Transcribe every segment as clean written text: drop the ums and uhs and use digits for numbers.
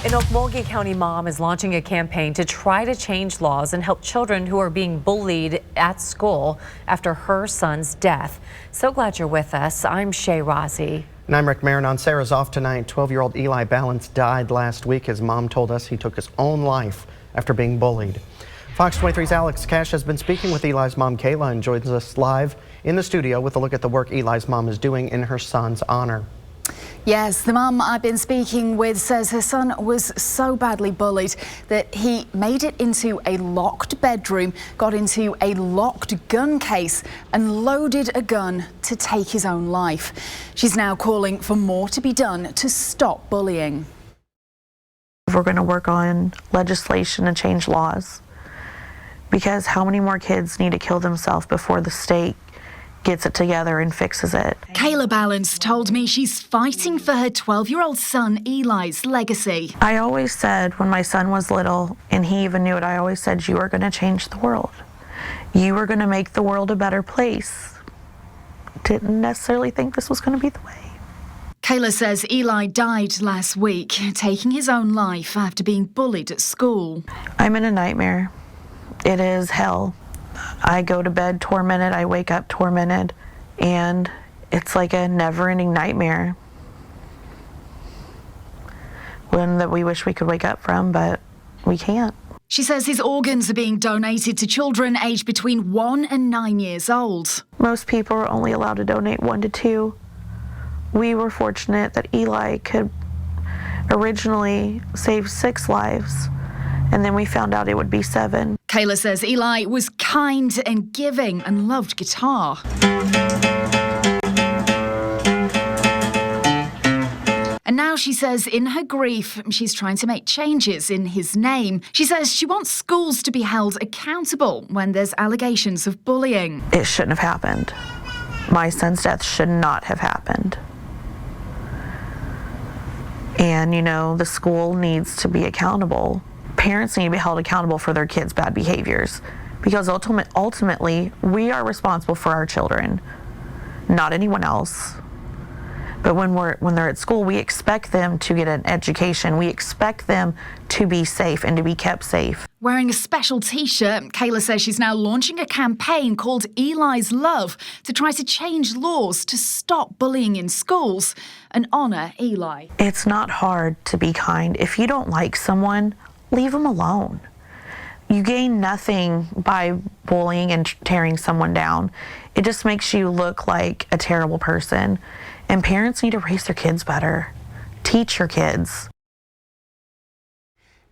An Okmulgee County mom is launching a campaign to try to change laws and help children who are being bullied at school after her son's death. So glad you're with us. I'm Shay Rozzi. And I'm Rick Marinon. Sarah's off tonight. 12-year-old Eli Balance died last week. His mom told us he took his own life after being bullied. Fox 23's Alex Cash has been speaking with Eli's mom, Kayla, and joins us live in the studio with a look at the work Eli's mom is doing in her son's honor. Yes, the mum I've been speaking with says her son was so badly bullied that he made it into a locked bedroom, got into a locked gun case and loaded a gun to take his own life. She's now calling for more to be done to stop bullying. We're going to work on legislation and change laws, because how many more kids need to kill themselves before the state gets it together and fixes it? Kayla Balance told me she's fighting for her 12-year-old son Eli's legacy. I always said when my son was little, and he even knew it, I always said, you are going to change the world. You are going to make the world a better place. Didn't necessarily think this was going to be the way. Kayla says Eli died last week, taking his own life after being bullied at school. I'm in a nightmare. It is hell. I go to bed tormented, I wake up tormented, and it's like a never-ending nightmare. One that we wish we could wake up from, but we can't. She says his organs are being donated to children aged between 1 and 9 years old. Most people are only allowed to donate 1 to 2. We were fortunate that Eli could originally save 6 lives, and then we found out it would be 7. Kayla says Eli was kind and giving and loved guitar. And now she says in her grief, she's trying to make changes in his name. She says she wants schools to be held accountable when there's allegations of bullying. It shouldn't have happened. My son's death should not have happened. And, you know, the school needs to be accountable. Parents need to be held accountable for their kids' bad behaviors, because ultimately we are responsible for our children, not anyone else. But when they're at school, we expect them to get an education. We expect them to be safe and to be kept safe. Wearing a special t-shirt, Kayla says she's now launching a campaign called Eli's Love to try to change laws to stop bullying in schools and honor Eli. It's not hard to be kind. If you don't like someone, leave them alone. You gain nothing by bullying and tearing someone down. It just makes you look like a terrible person. And parents need to raise their kids better. Teach your kids.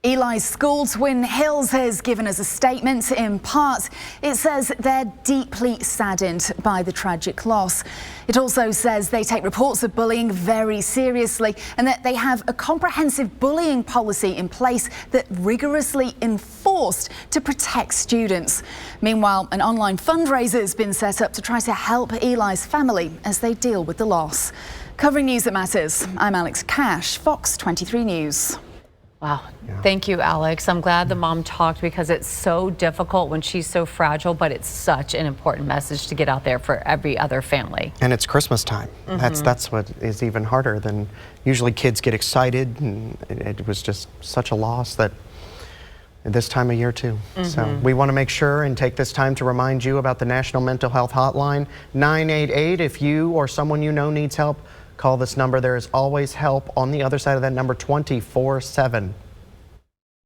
Eli's school, Twin Hills, has given us a statement. In part, it says they're deeply saddened by the tragic loss. It also says they take reports of bullying very seriously and that they have a comprehensive bullying policy in place that rigorously enforced to protect students. Meanwhile, an online fundraiser has been set up to try to help Eli's family as they deal with the loss. Covering news that matters, I'm Alex Cash, Fox 23 News. Wow. Yeah. Thank you, Alex. I'm glad the mom talked, because it's so difficult when she's so fragile, but it's such an important message to get out there for every other family. And it's Christmas time. That's what is even harder. Than usually kids get excited, and it was just such a loss that this time of year too. So we want to make sure and take this time to remind you about the National Mental Health Hotline, 988. If you or someone you know needs help, call this number. There is always help on the other side of that number 24/7.